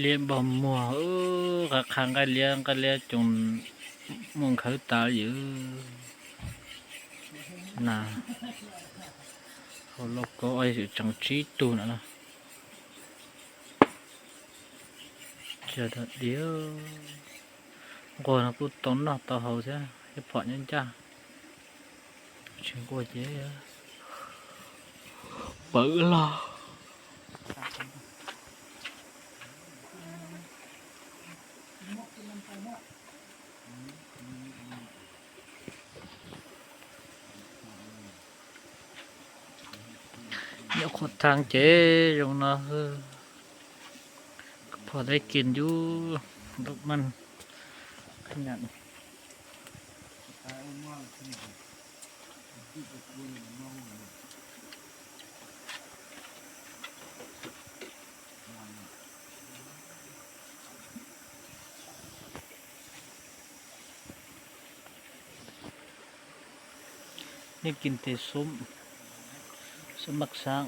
เลี้ยงบ่มัวกะขังกันเลี้ยงกันเลี้ยงจนมึงเขาตายอยู่น่ะเขาลอกก็ไอ้จังจีตูน่ะนะchờ đợi điếu rồi nó cứ tốn nó tàu hầu chứ cái phọn nhân cha chuyện của chế bự lo nhiều khổ thang chế trong nóพอได้กินอยู่ดอกมันขยันนี่กินแต่ส้มสมักสร้าง